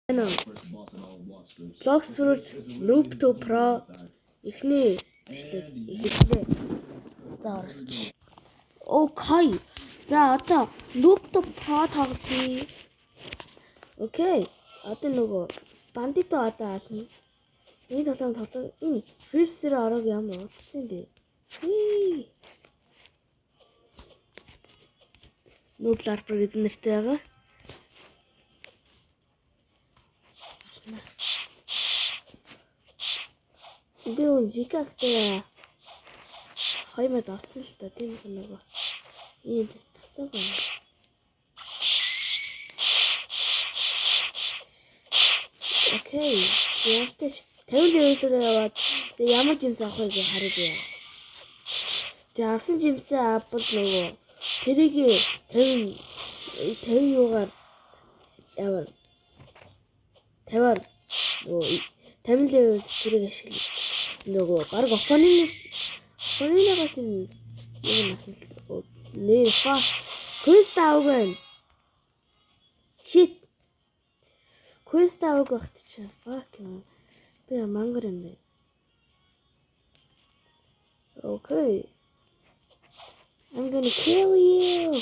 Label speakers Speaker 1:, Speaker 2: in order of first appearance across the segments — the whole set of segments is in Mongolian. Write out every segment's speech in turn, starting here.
Speaker 1: Ano, Bloxfruit Noob to Pro ихний бичлэг ихлээ. За орч. Окей. За одоо Noob to Pro тоглоё. Окей. Одоо нөгөө бандито одоо ална. Энэ тоглоом энэ First Zero орог ямар утсан бэ? Noob Larper гэдэг нэртэй байгаа. Би жикахтай 2000 авсан л та тийм нөгөө ийм тасаг байна. Окей. Яалтаж 50 левелээр яваад ямар жимс авах вэ харж яа. Тэгээ авсан жимсээ авбал нөгөө тэрийг 50 юугаар яваа. 50-аар нөгөө 50 левел тэрийг ашиглав. Нөгөө баг опонинаас юм асуулт нэр фа квест авган. Shit. Квест авах багт чи fuck юм. Би мангар юм бэ. Okay. I'm gonna kill you.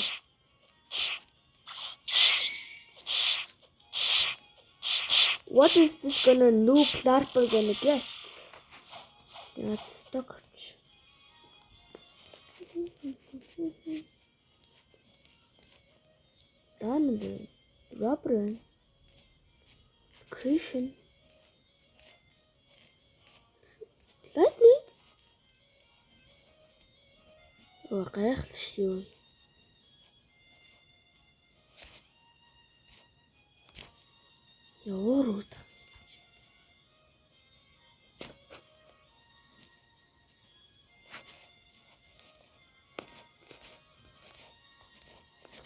Speaker 1: What is this Noob Larper gonna get? That's stuck. Diamond, rubber, creation, lightning. Oh, gayachlış yun. Yoruldu.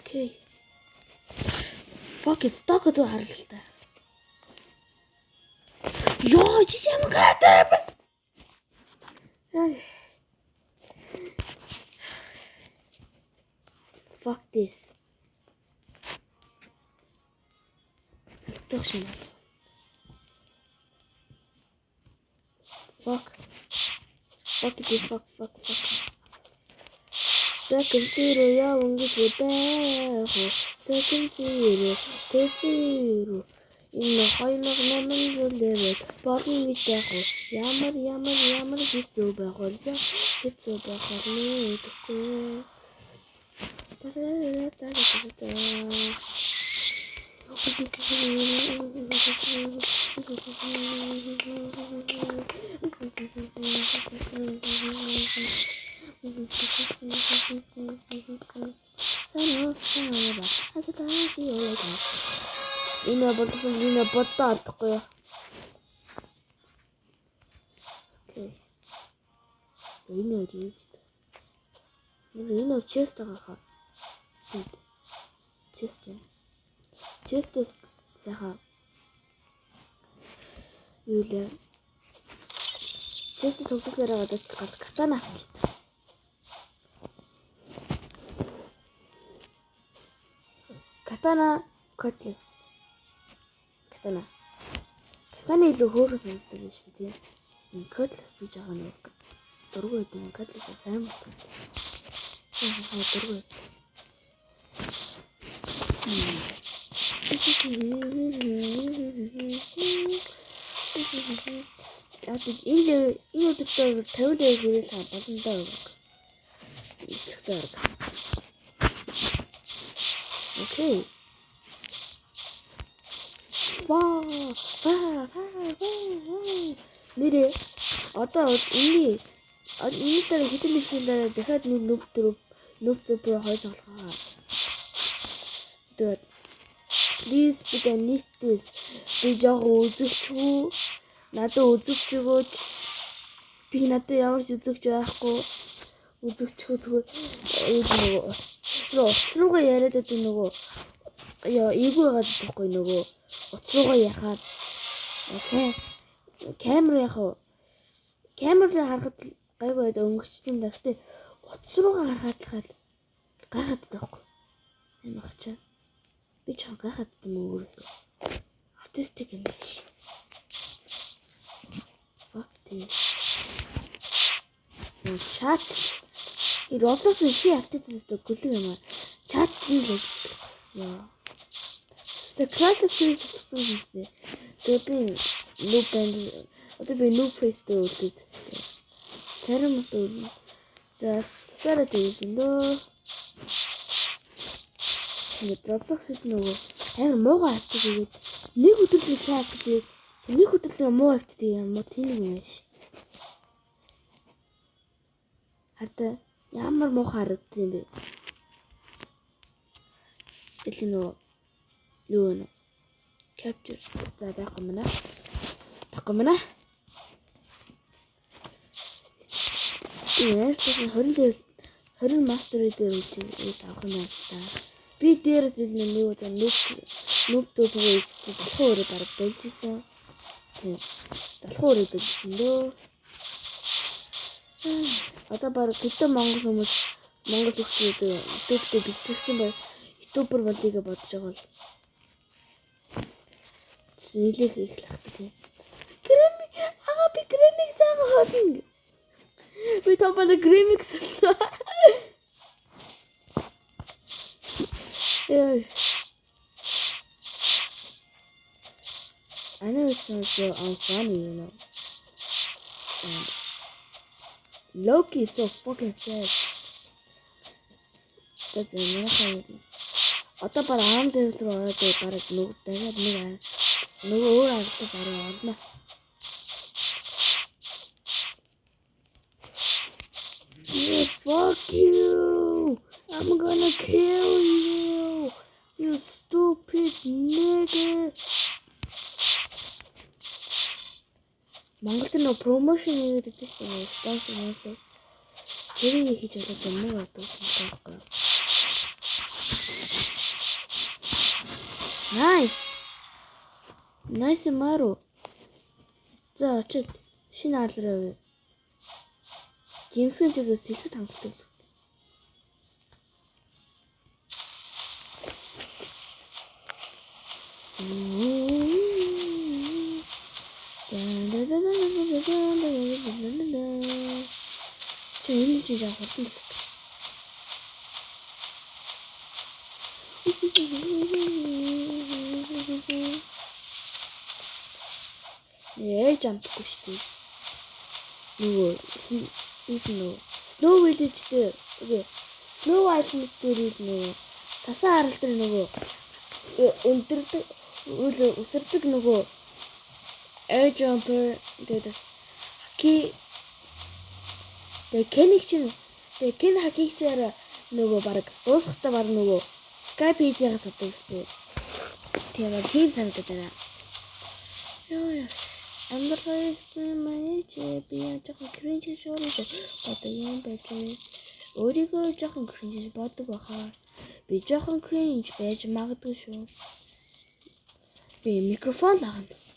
Speaker 1: Okay. Fuck, it's stuck to haralta. Yo, чичэм гадаб. Fuck this. Fuck. Fuck it, fuck. Second zero, явна гэж байх уу? Second zero, third zero. Энэ 2008 зүйлээр болно гэж байх уу? Ямар хэцүү байх вэ? Хэцүү байх нь гэхгүй. Энэ бодоо алдахгүй яа. Окей. Энэ юу ч. Энэ чест байгаа. Чест сайхан. Юу лээ. Чест сувглаараа гадаад катана авчихсан. Катана котлес. Катана илүү хөөрхөн санагддаг юм шиг тийм. Котлес гэж байгаа нэг дургүй гэдэг котлес сайн байна. Дургүй. Энэ өдөртөө 50 левел хүрэл болондоо. Окей. Нэрээ одоо энэ дээр хэдэн бишгэлээ дахиад Noob to Pro хойж тоглохоо. Тэгээд please бид need this. Би жоо үзэгчгүй. Надад үзэгч өгөөч. Би надад ямар ч үзэгч байхгүй. Үзэгчгүй зүгээр утас руугаа яриад байдаг нөгөө эйгүү байгаад байхгүй нөгөө утас руугаа яхаад камераа харахад гайгүй байдаг өнгөрчтэй юм да. Гэтэ утас руугаа харахад гайхаад байдаг байхгүй. Амарч. Би ч гайхаад юм өөрөөсөө. statistic юм биш. Fuck this. Chat. И Roblox-ын ши автотестэй гүлэг юм аа. Chat нь л ажил. Яа. Тэгээ classic face утсан юм зү. Тэгээ би noob band одоо би noob face-тэй үлдээсэн. Царим утаа. За тусаараа дээлжэндөө. Ингээд Roblox-д нөгөө амар муугаа авдаг тэгээд нэг өдөрлөг сайн авдаг. Нэг өдөрлөг муу авдаг юм уу тийм юм биш. Хараа ямар муу харагдсан юм бэ? Эти нөгөө юу нэ? Capture за байхгүй мэнэ. Яа, 20 мастер дээр үгүй авах юм байна та. Би дээр зэлнэ нэг удаа нүб төвөө ихч залхуу өрөө бараг болжсэн. Тийм. Залхуу өрөө болжсэн лөө. Одоо бараг гэдэг Монгол хүмүүс Монгол хүмүүс YouTube-тэй бичлэгчэн бай ютубер болъё гэж бодож байгаа бол нийлэх их л хат тийм. Грэми би гремик заагаа хоолно. Би топол гремик соллоо. I know it sounds so unfunny, you know. And Loki is so fucking sad. That's enough. Одоо bara 10 level руу ороод бараг нөгөө дахиад нөгөө өөр аргатай бараг орно. Yeah, fuck you! I'm gonna kill you! You stupid nigger! Монголд нөө промошн хийгээд байдаг шүү. Спонсор хийсэн. Тэрийг хийж болоод юм уу гэдэг юм байна. Nice Maru. За очиж шинэ арлараа. Геймсгэн ч зөв сэлэт хангалттай. Чэйн чи жаа хурдан дэсэ. Жампгүй шүү дээ. Нөгөө Snow Village дээр үгүй Snow Island дээр нөгөө сасан арал дээр нөгөө өндөрдөг өсөрдөг нөгөө air jumper гэдэг хаки тэгээ кен хакигчээр нөгөө баг дуусахтаа баг нөгөө Skype-ээс авдаг үстэй. Тийм санагдаад байна. Яа. Амбартай маяг би жоохон cringe шоорой одоо юм байж өөрийгөө жоохон cringe боддог баха. Би жоохон cringe байж магадгүй шүү. Би микрофон л агамсан.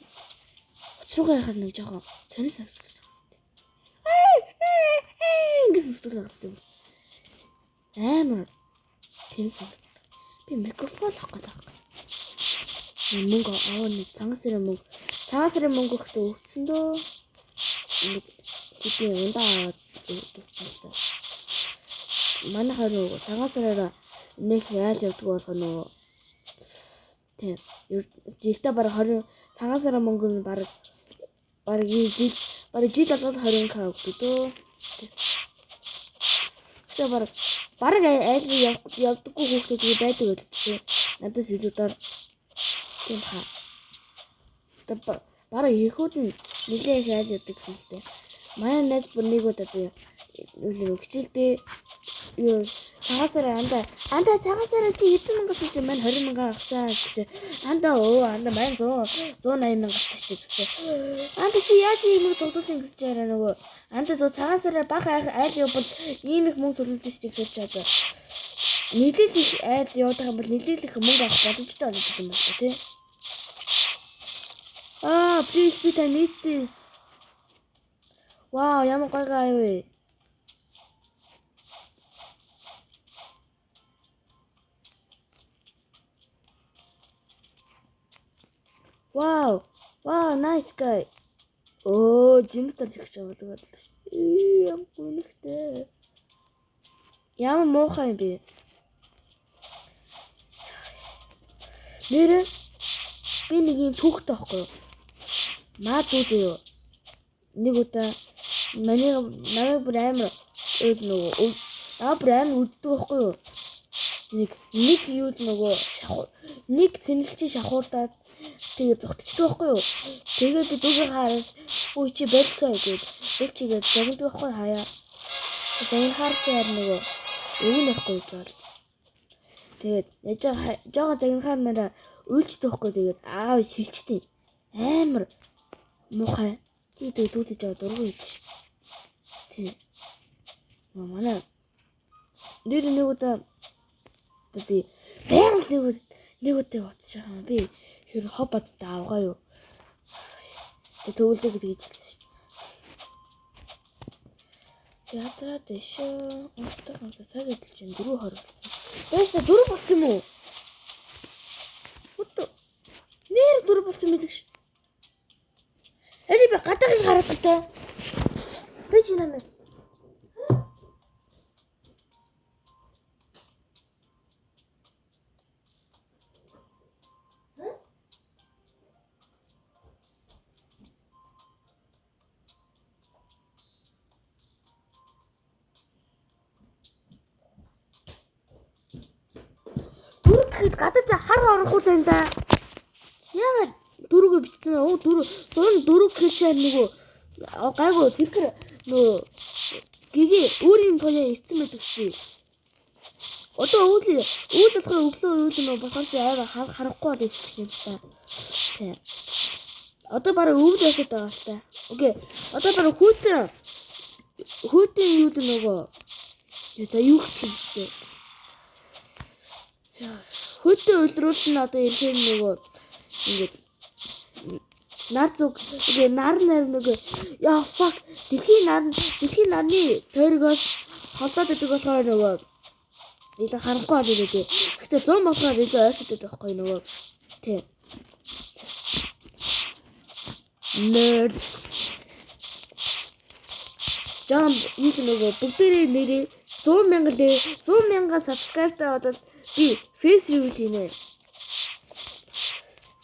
Speaker 1: Хоцруугаа яхаар нэг жоохон сонир сонсдог гэсэн. Ингэж сонсдог гэсэн. Амар тийм сонсдог. Би микрофон авах гэдэг. Мөнгө нэг цагаан сарын мөнгө өгтөө өгсөн дөө. Нэг хэдийн ундаа аваад тустай. Манайхаа нөгөө цагаан сараараа нэг айл явдаг болгоо нөгөө. Тийм. Жилдээ баг 20 цагаан сарын мөнгө нь баг жил болгоод 20k өгдөг дөө. Тэгээ баг айл явдаггүй хүүхдүүд байдаг үү? Надаас илүү дор тийм хаа. Бараг ихүүд нь нэлээ их айл явдаг юм л дээ. Манай найз бүр нэг удаа зөө хичээлдээ юу цагаасараа андаа цагаасараа чи хэдэн мянга авчих юм байна 20 мянга авсан гэж андаа маань 180 мянга авчих гэж. Андаа чи яаж ийм зогдуулсан гэж яриа нөгөө андаа зөө цагаасараа бага айл явбал ийм их мөнгө солиод штий гэж чадаа. Нийлэл их айл явдаг юм бол нийлэл их мөнгө авах боломжтой болоод юм байна тий. Please I need this. Wow, ямар гоё гай. Wow. Wow, nice guy. Оо, жимтэр шиг бодлоо шүү. Ямар гүнхтэй. Ямар муухай юм бэ? Нэрээ би нэг юм түүхтэй байхгүй юу? Наад үзээ юу? Нэг удаа намайг бүр амар үлддэг байхгүй юу? Нэг юу л нөгөө нэг цэнэлчин шахуурдаад тэгээ зогтчихдаг байхгүй юу? Тэгээд би дүүгээ хараад өө чи болцоо гэдэг. Болчихгээд загнадаг байхгүй хаяа. Тэгээд харж яар нөгөө өгнө байхгүй гэж бол. Тэгээд жоо загнахаар нараа үйлчдэг байхгүй тэгээд аав хэлчтэй. Амар муухай. Тэгээд дүүдэж жоо дургуй гэж. Тэг. Манай нэр нэг удаа тэг байнга нэг удаа утсах юм би хэр хобот даавгаа юу. Тэг төвлөдөө гэж хэлсэн шүү дээ. Яатраа дэшөө онцгой цаг эдэл чинь 4:20 болсон. Бааш та 4 болсон юм уу? Утга нэр 4 болсон мэдэг ш. Эли би гадаахыг хараад таа. Би ч нэ. Түргэд гадаж хар орохгүй л энэ да. Яагаад дөрөвгөө бичсэн аа? 4 хэлж байгаа нөгөө гайгүй цэнхэр нөгөө гэгээ өөрийн тояа ирсэн байдаг шүү. Одоо үйл болохоор өглөө үйл нөгөө болохоор чи аваа харахгүй бол ирчих юм та. Тэ. Одоо бараг өвөл ясаад байгаа л та. Окей. Одоо бараг хүүтэн юу л нөгөө за юу гэх юм бэ? Хүүтэн үйлрүүлэн одоо ирэхээр нөгөө ингээд нар зүг нар нөгөө яа fuck дэлхийн нарны тойрогоос холдоод идэг болохоор нөгөө илүү харахгүй бол ирэв. Гэхдээ 100 болохоор илүү ойртод байдаг байхгүй нөгөө тий. Nerd. Jump юу нөгөө бүгдээрээ нэрээ 100,000 subscribe таваад би face reveal хийнэ.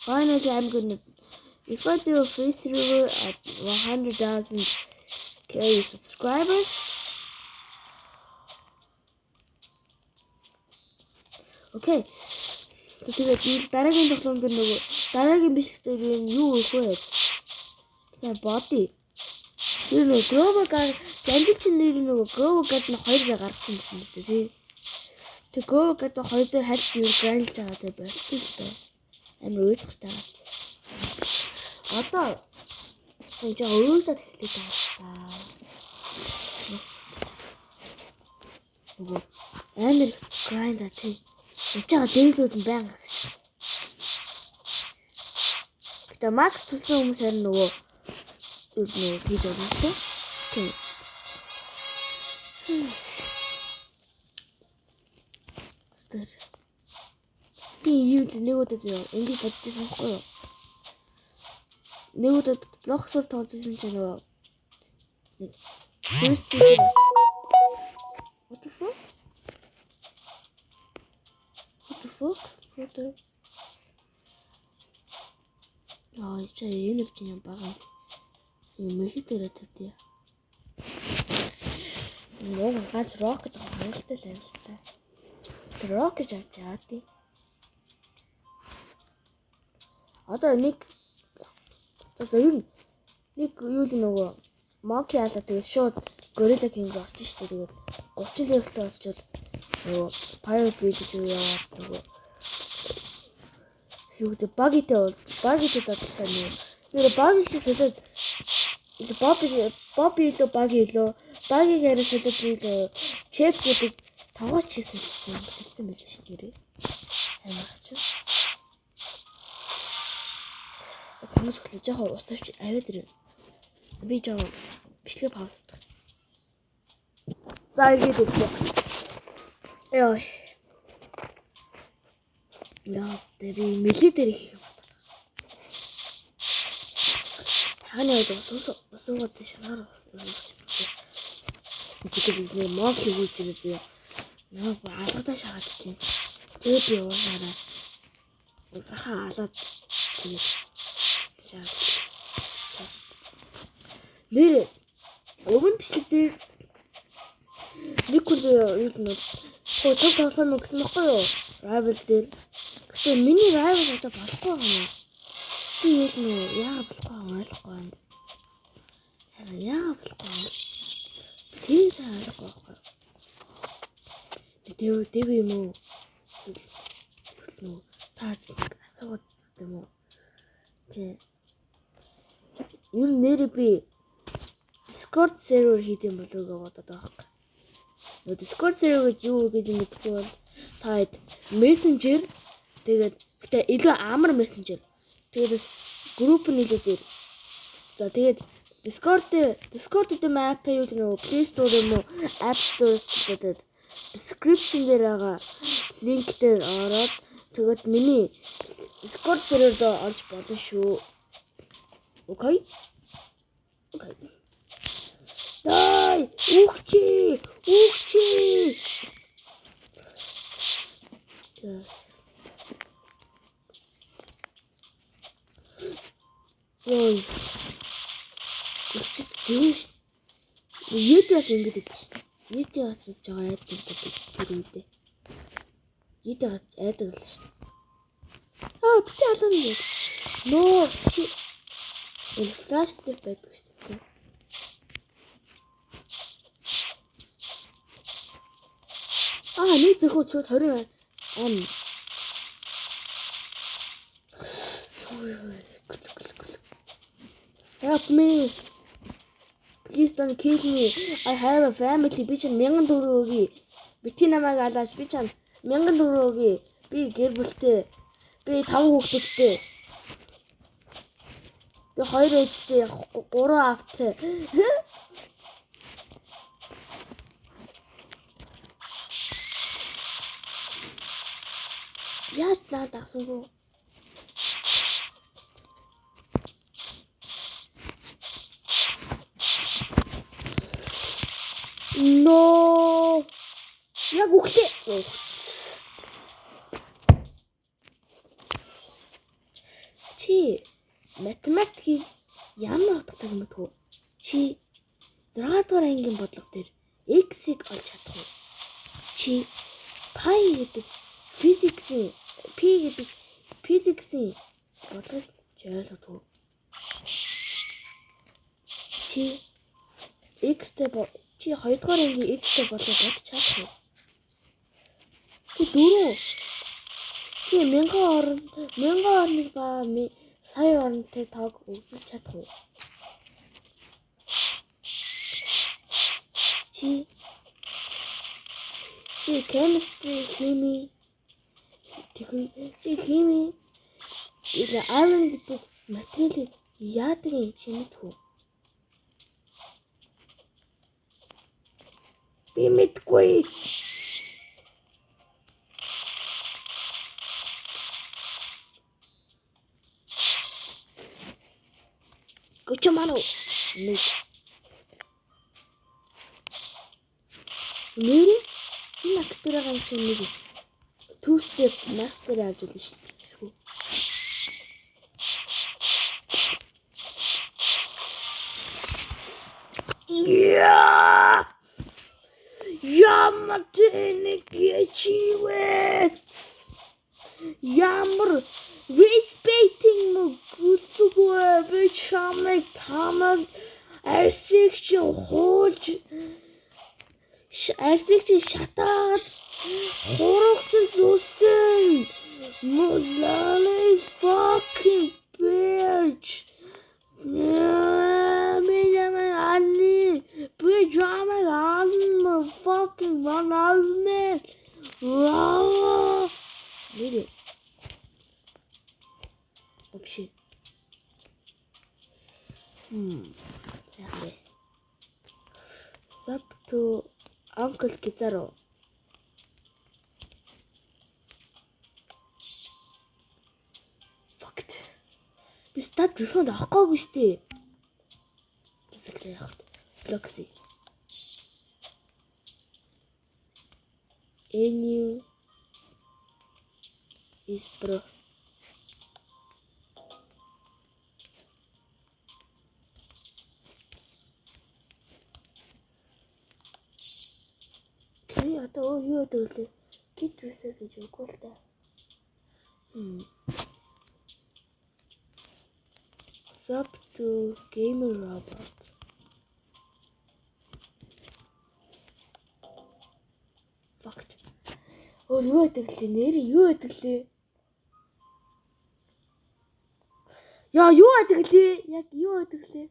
Speaker 1: Finally I'm gonna if I do a face reveal at 100,000 subscribers. Okay. Тэгээд дараагийн тоглоомд нөгөө дараагийн бичлэгтэй юу өгөх вэ? Тэгээ body. Тэр нөгөө global guard жандилчин нэр нөгөө global guard нь 2 гаргасан юм байна тий. Тэг global guard 2 дээр хальт юу гранилж байгаа тий болсон л дээ. Амар уйдахтай. Одоо энэ өөрөдөө тэглээд байгаа. Нөгөө амар grind тий. Ячаа дэвлүүд нь байнга гэж. Гэтэ макс төлсөн хүмүүс харин нөгөө хийж байгаа тийм. Тийм. Стэр. Би юу нэг удаа зөө ингэж бодчихсон байхгүй юу? Нэг удаа блоксор тоглосон ч нөгөө What the fuck? Яа, чи энерги юм бага. Мэлитээр тавьдээ. Нэг ганц рокет хангалттай л юм л та. Тэр рокет авчаа тий. Одоо нэг юу л нөгөө Моки хаалаа тэгээд шууд Gorilla King орчих штэ тэгээд 30 левелтэй болчихвол нөгөө Pirate Bay гэж юу яваад нөгөө юу гэдэг багитэй задтай нэг нэр баги шиг солиод Bobby илүү багиг яриа солиод илүү chef гэдэг тавгаач шиг солиодсон байл ш нэрээ амарч тамаж хөглөж яхаа ус авч аваад ирв би жоо бичлэг пауз авдаг за ингэж өгөө яа яа би мэлээ дээр их боддог Хаганы хувьд усуугаад шанаар болсон. Гэдэг нэг мог хийгүүлж байгаа зөө. Намайг алгадаа шагаад тийм. Тэгээд би уураараа усахаа алаад тэгээд шаад. Нэр өмнө бичлэгдээ нэг хүн зөө юу нь хөө цог тоглоом гэсэн баггүй юу? Rival дээр. Гэтэ миний rival одоо болохгүй юм. Би юу нөө яагаад болохгүй ойлгохгүй байна. Яагаад болохгүй юм? Тийм сайн ойлгохгүй байхгүй. Дэв юм уу? Эсвэл нөө таац асууад юм уу? Тэг. Юу нэр би Discord server хийх юм болов уу бодоод байгаа. Нөө Discord server гэж юу гэдэг нь мэдгүй бол та Messenger тэгээд гэтээ илүү амар Messenger. Тэгээд групп нь илүү дээр. За тэгээд Discord дээр map юу гэх юм Play Store юм уу App Store гэдэг description дээр байгаа линк дээр ороод тэгээд миний Discord server-д орж болно шүү. Окей? Окей. Дай! Ухчи! Ой. Гүрчс зөөш. Ятаас ингэдэг. Ятаас бас жоо айдаг тэр үедээ. Ятаас айдаг л шүү. Бити алан юм. Ноо ши. Флаш дээр байдаг шүү. Нэг зөвхөн чууд 20 ам. Help me. Please don't kill me. I have a family. Би чинь 1000 төгрөг өгье. Бити намайг алаач. Би чинь 1000 төгрөг өгье. Би гэр бүлтэй. Би 5 хүүхэдтэй. Би 2 ээжтэй, 3 аавтай. Яаж дагсангүй? No. Яг үхлээ. Чи математикийг ямар утгатай юм бэ? Чи 6 дугаар ангийн бодлого дээр x-ийг олж чадах уу? Чи pi гэдэг физиксийн p гэдэг физиксийн бодлогыг ойлгох уу? Чи x-тэй чи 2 дугаар ангийн x-тэй бодлого бодож чадах уу? Чи 4 чи 1000 орныг ба сая орнтой тоог өгүүлж чадах уу? Чи chemistry хими iron гэдэг материалыг яадаг юм чи мэдэх үү? Би мэдгүй. Гочмано. Нэр энэ актераа ганц нэг 2 step master авч үлээ шүү. Ямар тэнэг ячивэ. Ямар rage baiting мөсгөө би чамайг тамаас арсигч хуулж шатаад хурагч зүсэн муланы fucking bitch. I'm fucking one of me. Wow. Really? Вообще. Яа. Sub to Uncle Kizaru. Fuck it. Би стат refund авахгүй шүү дээ. яах вэ? Flexi. Enu is pro. Okay, одоо юу гэдэг вэ? Kit reset гэж үгүй л да. Sub to gamer robot. Fact. Юу гэдэг лээ? Нэрээ юу гэдэг лээ? Яа, юу гэдэг лээ? Яг юу гэдэг лээ?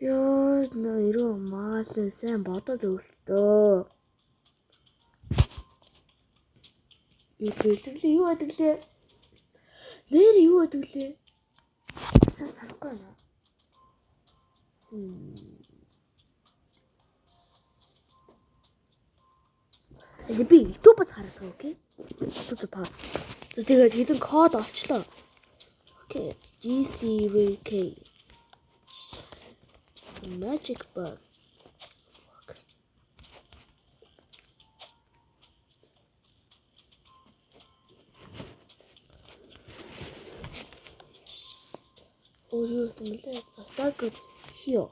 Speaker 1: Яа, нэрээ маа сайн бодоод өглөө. Юу гэдэг лээ? Юу гэдэг лээ? Нэр юу гэдэг лээ? Санахгүй байна. Би YouTube-аас хараад байгаа, окей? YouTube паа. За тэгээд хэдэн код олчлоо. Окей. GCVK. Magic bus. Oh, you simulate. Start good here.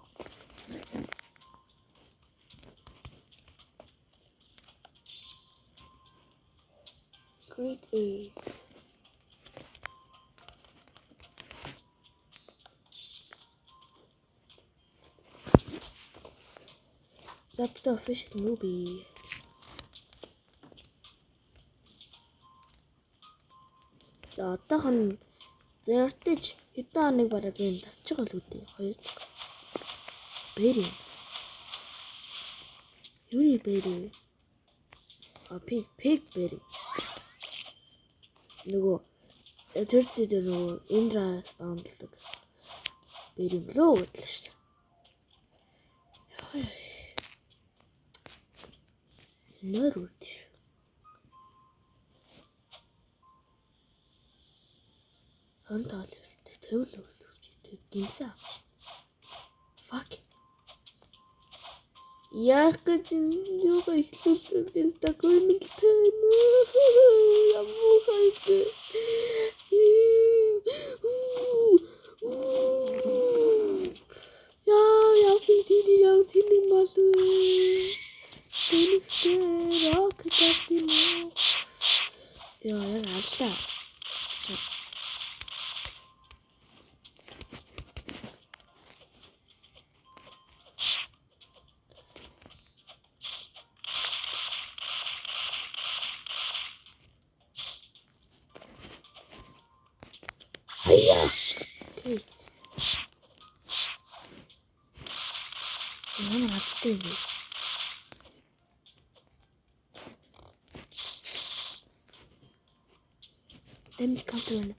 Speaker 1: Great Ace. Zapto official movie. За одоохон зөртөж хэдэн хоног бараг юм тасч байгаа л үүдээ 2 цаг. Бэри. Юуны бэри? Pig бэри. Нөгөө тэр зүйдээ нөгөө Indra спаунлдаг. Бэри лөө гэтэл шүү. Нэр үдш. Хантаал тэвэл өгч гимсээ авч. Fuck. Яах гэж юугаа ихлүүлсэн стакоймэлтэй ямар хайпэ. Яа тийм мал. Тэнийг рокет авдим уу? Яа аллаа. Хаяа. Окей. Ямар хацтай юм бэ? Damage counter.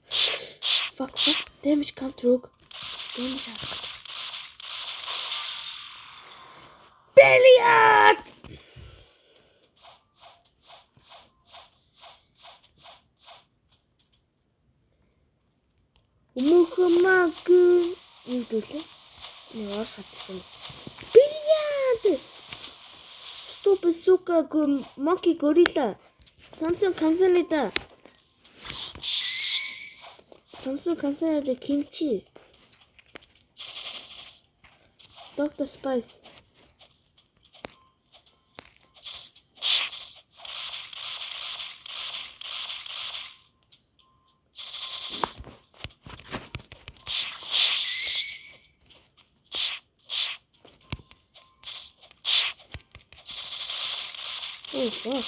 Speaker 1: Fuck. Damage counter. Damage counter. Billiard! Мухаммагын юу дүүлээ? Яар сатсан. Billiard! Stupid suka monkey gorilla. Samsung 감사합니다. Samsung 감사합니다. 김치. Dr. Spice. Oh fuck.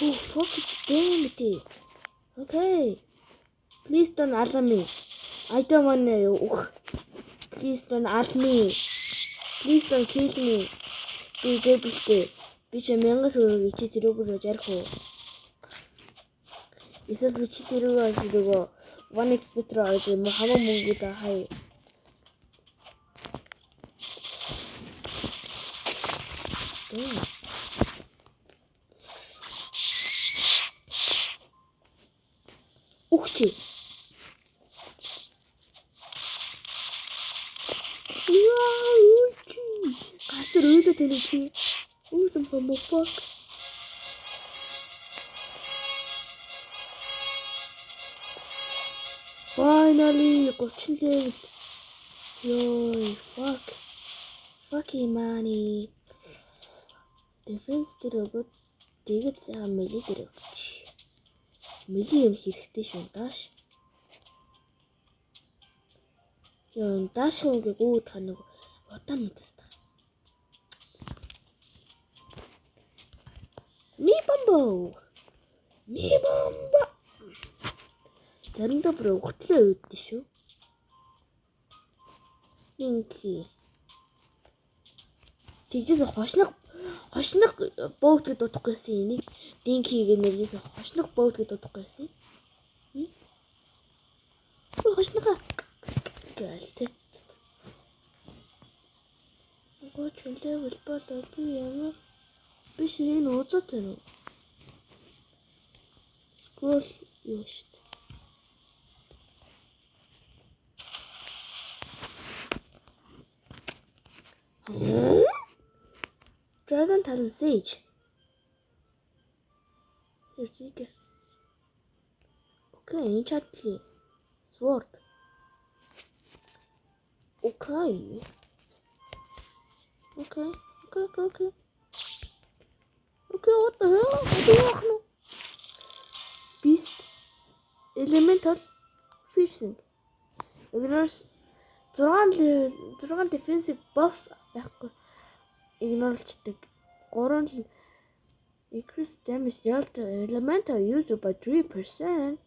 Speaker 1: Oh fuck it, damn it. Okay. Please don't allow me. I don't wanna. Please don't ask me. Please don't kill me. Би дэвлээ. Би ч 1000 төгрөг ичи тэрүүгээр жарих уу? Эсвэл би чи тэрүүгээр нөгөө 1x метр орж хамаа мөнгөд хай. Ухчи. Газар ойлоо тэнэ чи. Үүлэн бомбок. Finally 30 level. Йой, fuck money. Defense дөрөвд тэгээд сайхан мели дөрөв. Мели юм хэрэгтэй шүү дааш. Ёо дааш хөөг үүд ханаг утаа мэдээ та. Ми бомбо. Заримдаа бүр өгтлөө үүддээ шүү. Инки. Тэгжээс хошног боогдод дутахгүйсэн энийг динкиг нэрээс хошног боогдод дутахгүйсэн. Хошнога гэлтэй. Гоо чөлөө болбол би ямар биш энэ ууцаад байна уу? Скрол юу шүү. Dragon Talon Sage. Here's it. Okay, enchantly. Sword. Okay. Okay, what the hell? What the hell? Beast. Elemental. Fishing. Ignores 6 defensive buff байхгүй. Игнорлчдаг. 3 increase damage dealt elemental user by 3%.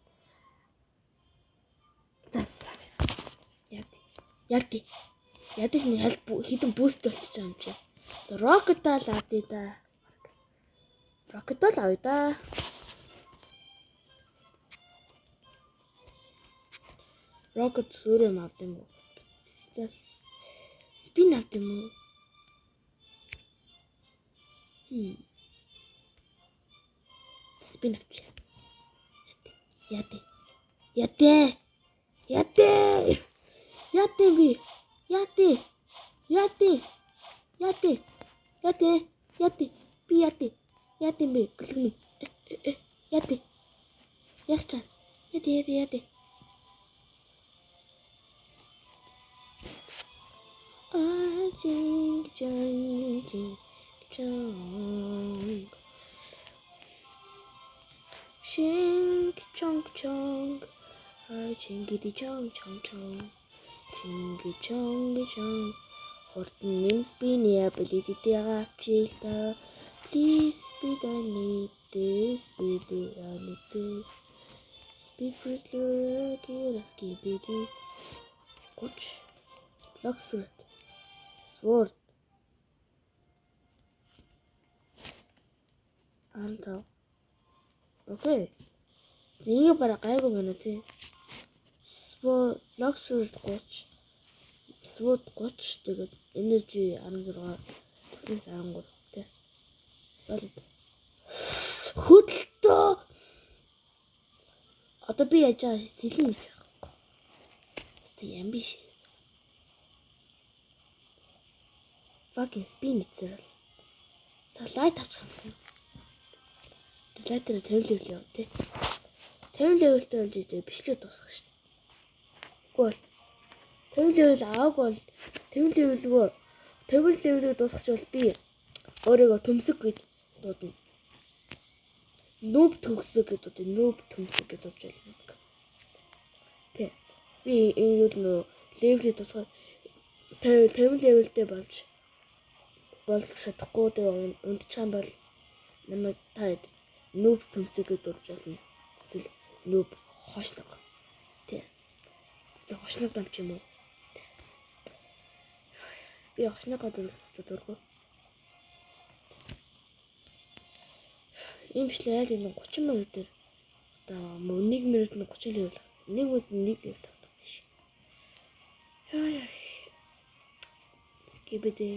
Speaker 1: Засаа. Яд. Ядаж нэг хитэн буст болчихж байгаа юм чи. За rocket аа л авъя да. Rocket л авъя да. Rocket сүрэ мав юм уу? Spin авт юм уу? Spin авч. Ятэ би. Ятэ би. Гэлгэн. Ятэ. Ягчаа. Ятэ. Ching chong chong. Chingity chong chong chong. Chingy chong. Хурдан спины ability авчилтаа. Please speed I need this. Speed Priestler Kiraski BD. Coach. Locksmith. Sword. Антаа. Окей. Зингээ бараа гайгүй байна тий. Sword Locksmith 30. Sword 30 тэгээд energy 16, defense 13 тий. Solid. Хөдөлтөө. Одоо би яаж сэлэн гэж байхгүй. Тэ юм биш. Fucking spin itself. Light авчихсан. Light-ээр 50 level яв тий. 50 levelтэй болж идэ бичлэг дуусгах шүү дээ. Тэгвэл 50 level ааг бол 50 level-ийг дуусгах бол би өөрийгөө төмсөг гэж дуудана. Noob төмсөг гэж дуудаж байна. Тий. Би энэ юу нөө level-ийг дуусгах 50 levelтэй болж чадахгүй тэгээ унтчихсан бол намайг таад noob төмсөг гэж дуудаж болно. Эсвэл noob хошног. Тий. За хошног дам ч юм уу. Би хошног гэдэг дурггүй. Ийм бичлэг яа гэдэг 30 минут дээр одоо 1 минут нь 30 level. 1 минут нь 1 level тавьдаг биш. Skibidi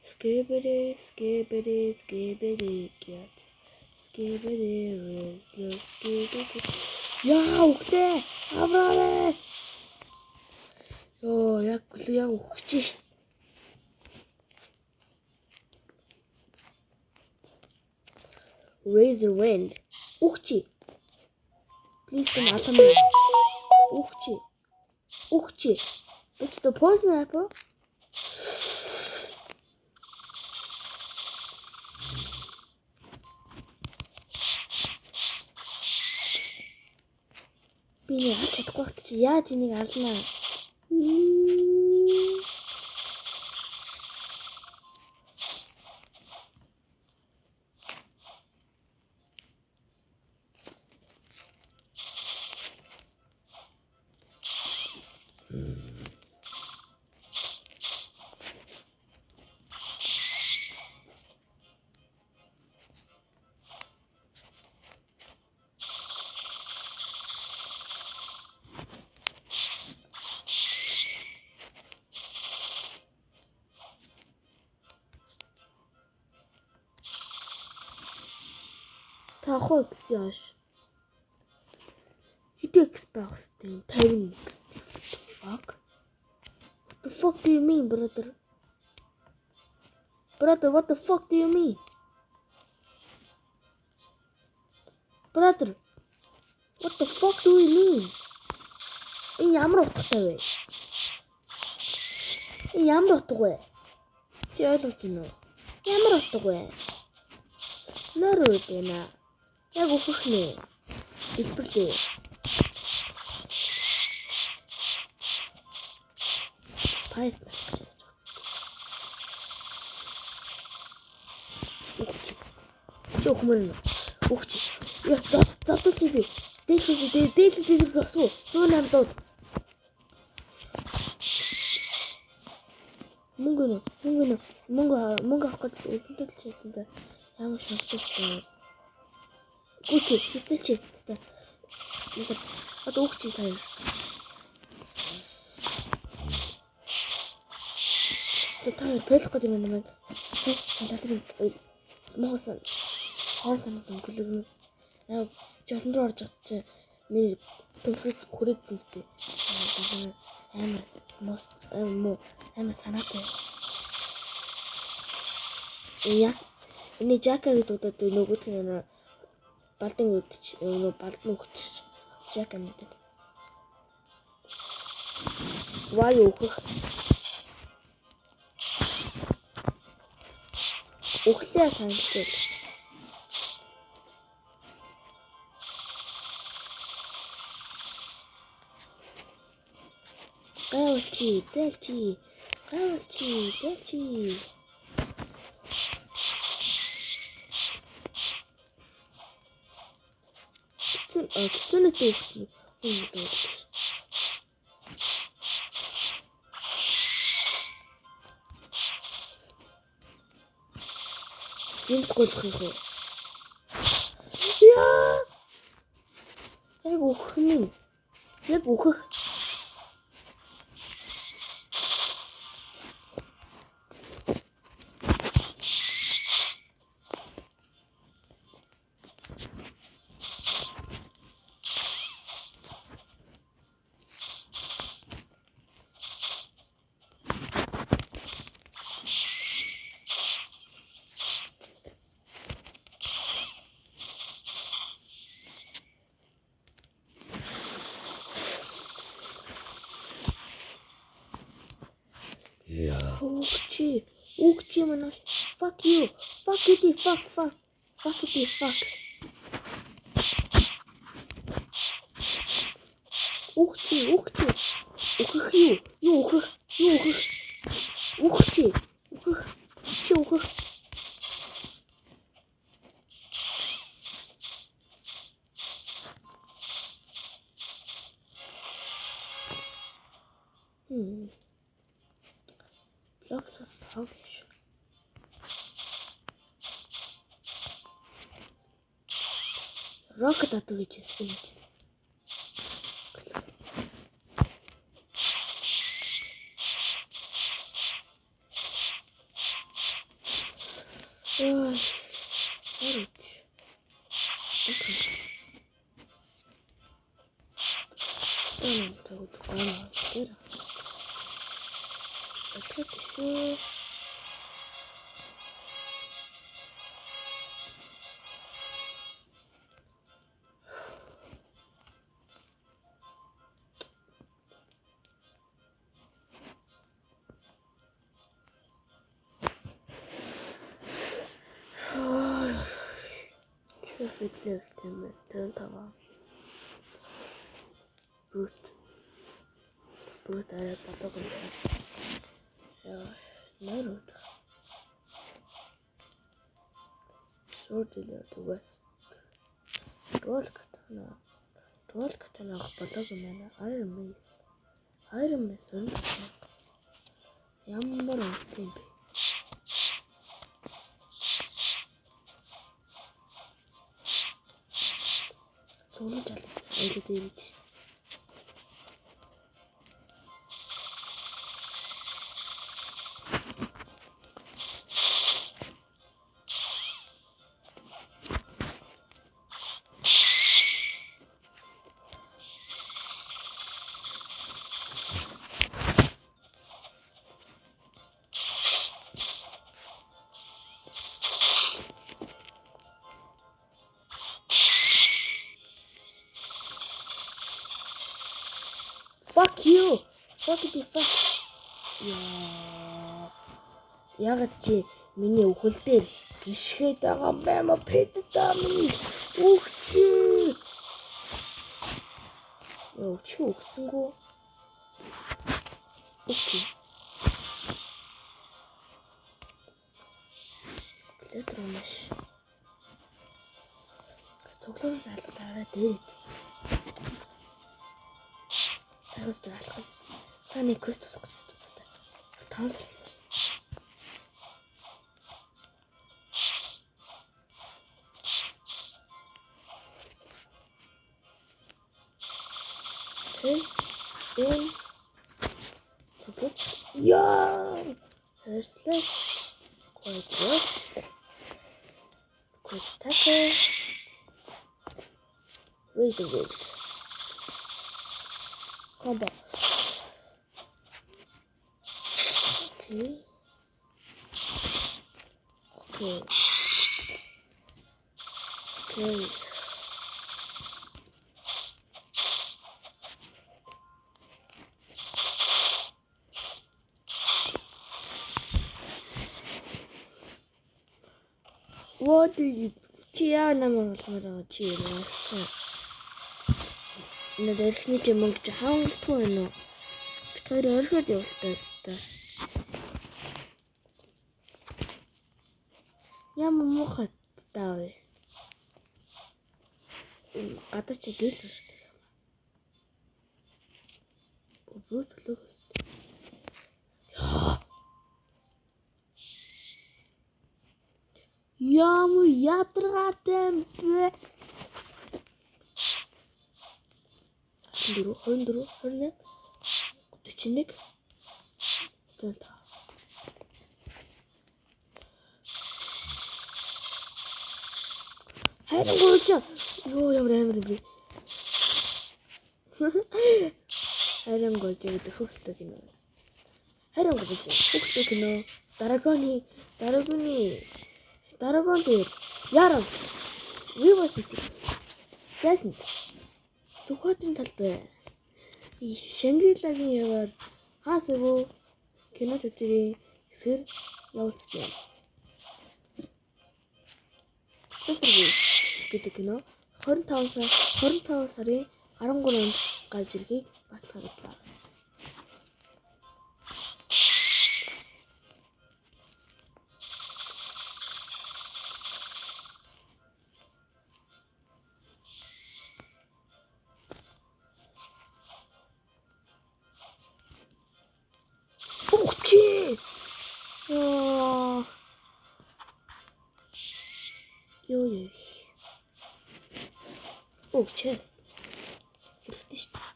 Speaker 1: Skibidi, skibidi, skibidi, get. Skibidi, skibidi. Яа, өглөө. Авралаа. Йоо, яг өгч шít. Raise your wind. Өгч. Please don't allow me. Өгч. It's the poison apple. Би нэг алж чадахгүй багт чи яаж энийг алнаа? Таахгүй XP ааш. Хэдий XP авахстай 50 XP. Fuck. What the fuck do you mean, brother? Brother, what the fuck do you mean? Brother, what the fuck do you mean? Энэ ямар утгатай вэ? Энэ ямар утга вэ? Чи ойлгож байна уу? Ямар утга вэ? Нөрөө дэнэ. Яг өгөх нэ. Хэлбэрлээ. Пайр гэж өгмөр. Өгч. Я зодож би. Дээлээ босоо. 108 дууд. Мөнгө авах гэж үлдэнтэй чийдэнтэй. Ямар шанттай. Гүчи, хитээч. Одоо өгч тань. Та пэлэх гэдэг юм байна. Салатрын моосон. Хоосон өнгөлөг. Яа, жолон руу орж чадчих. Миний төвлөц хүрээдсэн мэт. Амар санаатай. Яа, энэ жака гэдэг удаад нөгөөх нь балдан үдчих, балдан өгч жака мэдээ. Ваа өөхөх. Өглөө санагдчихв. Зэлчи. Кицүнэтэй юм. Юм сколх юм. Яа. Яг өөхөх. Өгчи манаш. Fuck you. Fuck. Өгчи. Өгөх юу? Юу өгөх? Өгчи. Өгөх. Blocks was tauglich. Rocket атуу гэж хэлсэн. Ой. Сарч. Окей. Таgut гана тэр. Отлично шүү. Шүфэдлээ гэмээр тэн таваа. Brute арай болоог юм. Яа, нарууд. Sword dealer to west. Roll katana болоог юм байна. Iron Mace өнө. Ямар үнэтэй юм бэ? Цуглаж аль. Айлд ирээд шүү. Fuck you. Fuck. Яа. Ягаад чи миний өхөл дээр гიშгээд байгаа юм бэ? Ма пэддаа миний өгчи. Яа, чи өгсөнгөө. Өгчи. Летромаш. Цоглоор алуулаараа дээр. Сагс алах гэж. Саны квест тусах гэж байна. Тансар хийж. Яа. Slash. Quick tackle. Razor blade. Combo. Okay. What do you чи яа намайг олмоор чи яа. Надад ихний ч мөнгө хаалтгүй байна уу? Бид хоёр орхиод явалтаас та. Ямар муухай таа вэ? Гадаа чи гэрэл өрөх тэр юм. Бүү төлөөгөөс. Ямар ядаргаатай юм бэ? 24, 21, 41. Тэнта. Хайран гуйж. Йоо ямар амар юм бэ? Хайран гуйж гэдэг хөвгөлтэй кино. Хайран гуйж хөвгөлтэй кино. Дарагон дээр яран. River City. Jason. Сухатын талбай. Шангрилагийн яваар хаасгүй кино төдрийн эсгэр явуулж байна. Төдрийн гэдэг кино 25 сарын 13-нд гарч ирэхийг баталгаажлаа. Ёо. Oh, chest. Хэрэгтэй шүү дээ.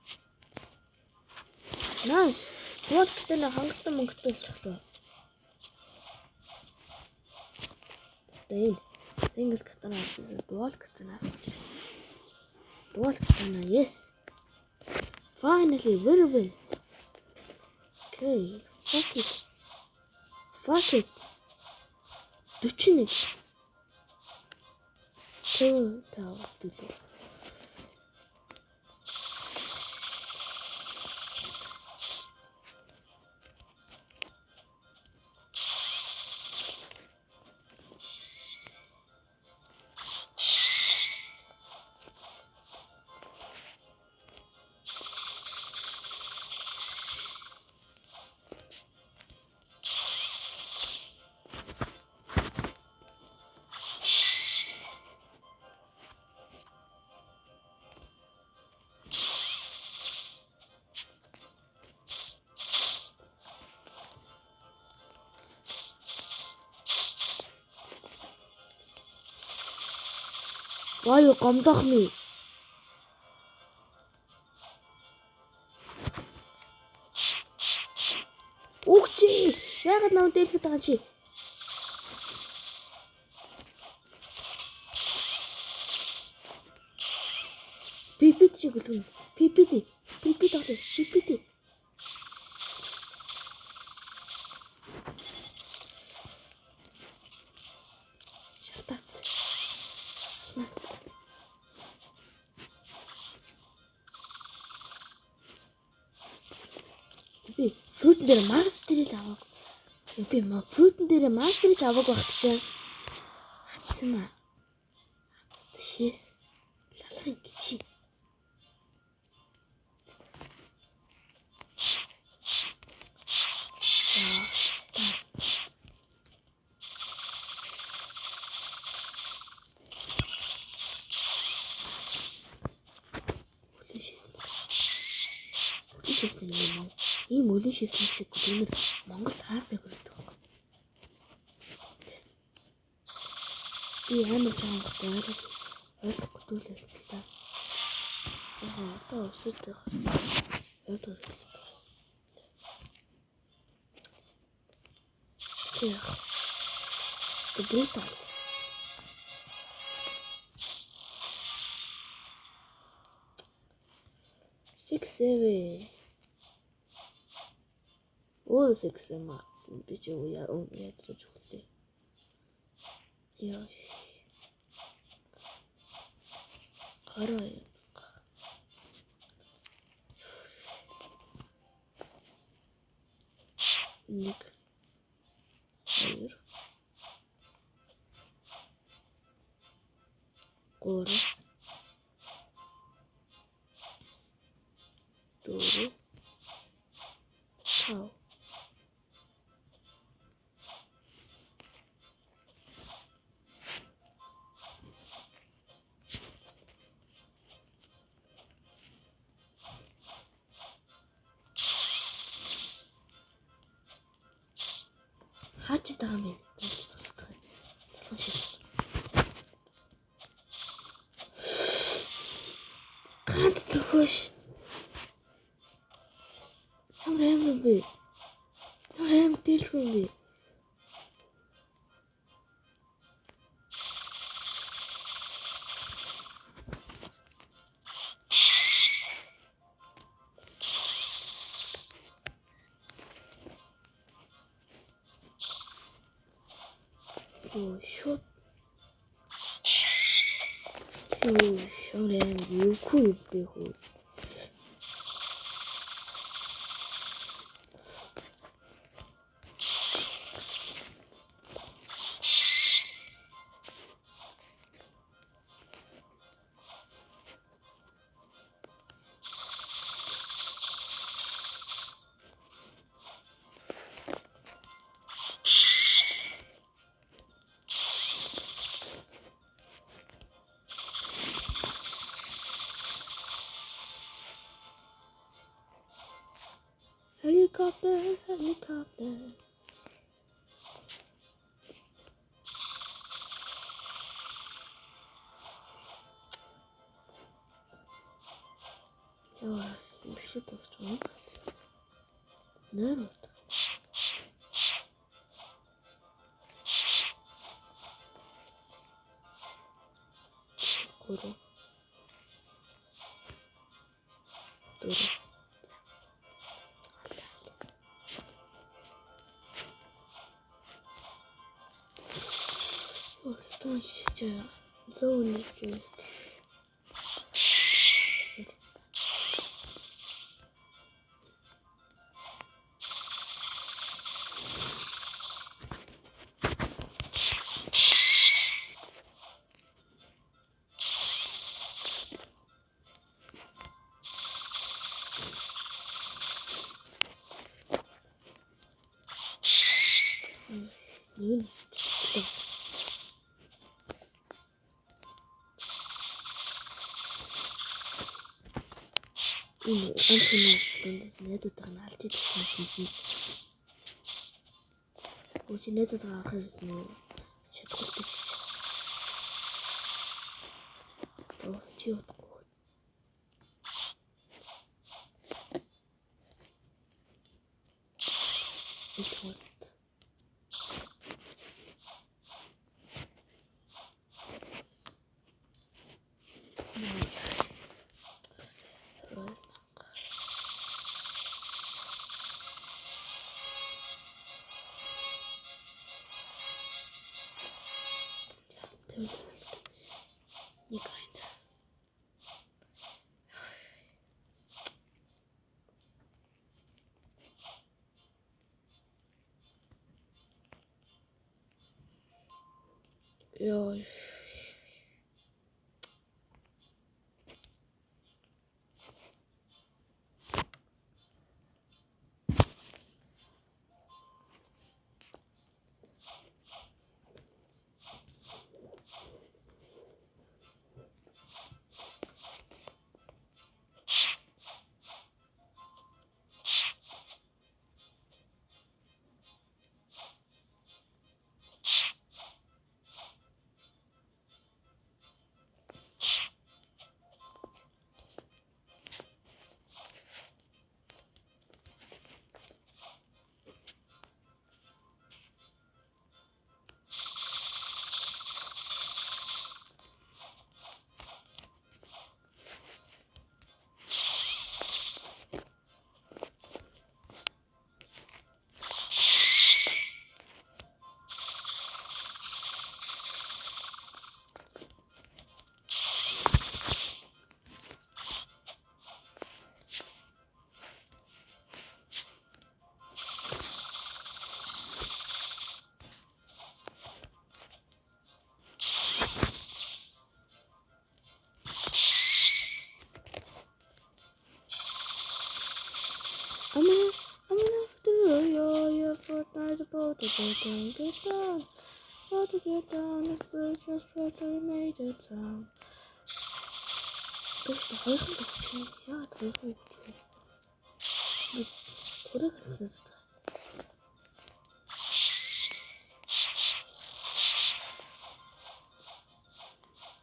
Speaker 1: Nice. Вот гэдэг нь хангалттай мөнгөтэй болчихлоо. энэ single katana this is dual katana. Dual katana, yes. Finally, very well. Okay, fuck it. 41. Тав дөлөө. Why you гомдох ми? Үхчи! Яагаад намайг дээлхэд байгаа чи? PPT шиг үлгэн. PPT тоглоё. PPT. Шартаац. Би фрутэн дээр мастерийг авах. Би фрутэн дээр мастерийг авах багт чинь хатсан маа. Шээс. Лалахын гिचи. Шээсэн юм. Ийм өлөн шээсэн шиг гүлээр Монгол таасаа хүрдэг байна. Би амар чанга ойлгохгүй дүүлээс л та. Одоо өсөж байгаа. The brutal. Six seven. All 6 months. Би ч яа ядраж хүлээ. Яа. Хараа. Нэг. Хоёр. Гурав. Дөрөв. Тав. Хаач байгаа юм бэ? Залуун шиг. Ганц цохош. Ямар бэ? Ямар дэлгүй юм бэ? Шот. Шорэм юугүй бэ хөө. Helicopter. Яа, биш тасч байгаа юм. Народ. 3 4 Стон сейчас зоуничек. Энэ ганцхан дундаас найзуудтай нь алж идэх юм. Өөч найзуудтай анх ирсэн үү? Чадахгүй гэж. Ус чи удахгүй. Итгээс. Не грайнд. Йой. I'm gonna do your Fortnite about to get down. About to get down, the bridge just after we made it down. Just the whole thing, yeah, the whole thing. What is it?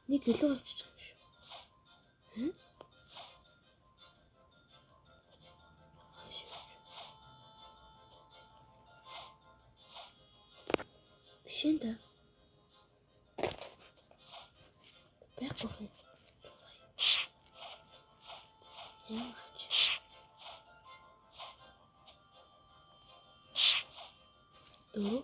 Speaker 1: Nick, you look at huh? Şimdi back of it. Yamaç. Doğru.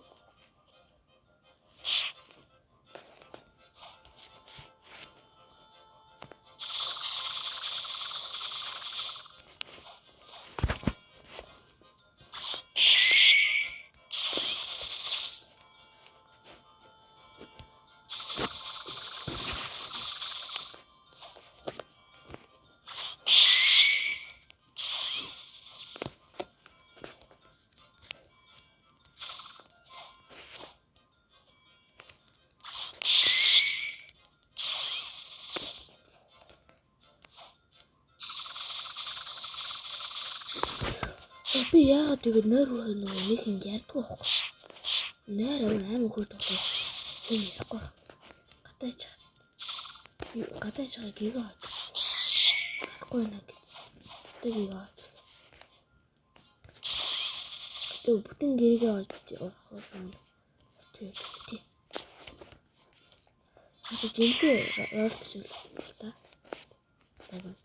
Speaker 1: Би яагаад тэгээд нойр нэг юм ярьдгүй байхгүй. Нойр амар хүрдэг болох. Энэ ярихгүй. Гадаач гээгээ хот. Харахгүй наа гэсэн. Гээгээ хот. Тэг бүтэн гэргээ олж явах юм. Тий. хасаа жинсээ оролцож л та. Тэгвэл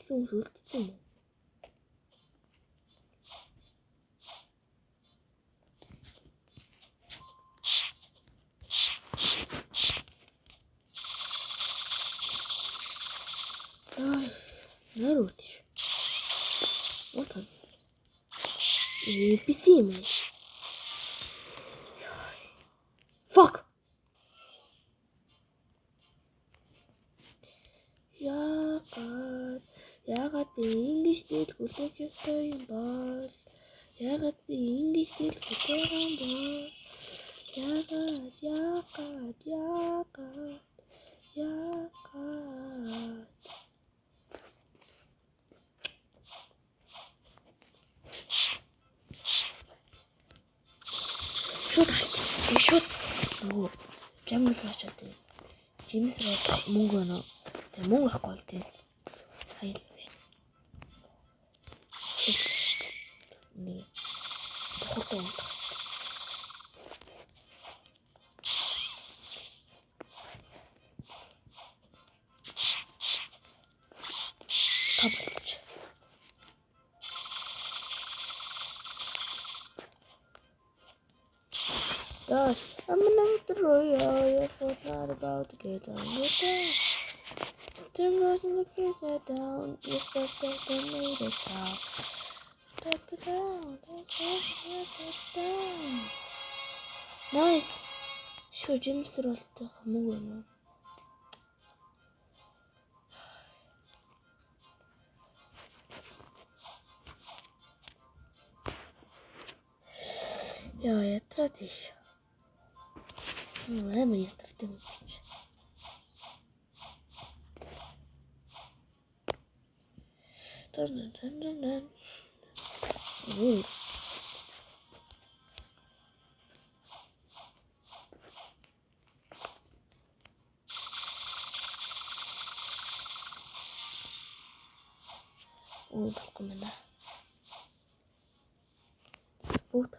Speaker 1: зүүн үлдсэн юм уу? Нэр үтш. What? PC юм ээ. Fuck. Яагаад би ингэж тэл хүлээх ёстой юм бол? Яагаад би ингэж тэл хүлээх юм бол? Яагаад? Шууд алч. Шууд нөгөө жангл очоод тийм. Жимс руу мөнгө байна уу? Тэг мөнгө байхгүй бол тийм. Хаял биш. Нэг хурдан унтах. Таблет. God, I'm not the royal, your foot not about to get on your down. Turn rose and the kids are down, you expect that they made it out. Take it down, Nice. Show Jim's roll to move. Я тратиш. Амар ятартай юм биш. Тэн. Болохгүй мэнэ. Спорт.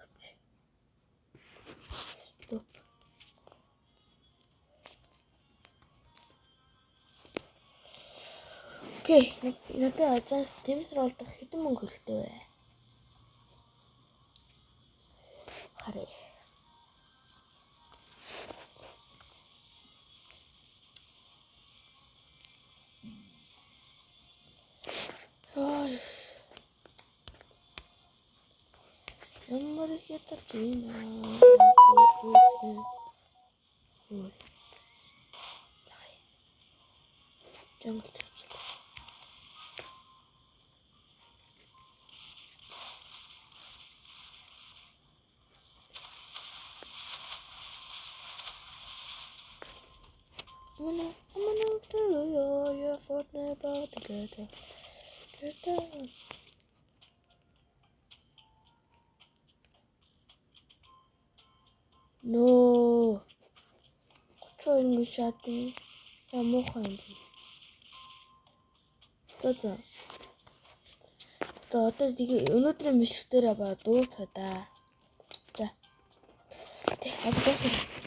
Speaker 1: Окей, надад ажаас Жимс ролдох хэдэн мөнгө хэрэгтэй вэ? Харъя. Ямар их ятарч юм аа. Жангл төрчлээ. I'm gonna tell you Fortnite about to get down. No. Čo ингэ шатын? Ямуухан юм бэ? За. Одоо өнөөдрийн мишгтэрээ ба дуусах да. За. Тэг, одоо дуусах.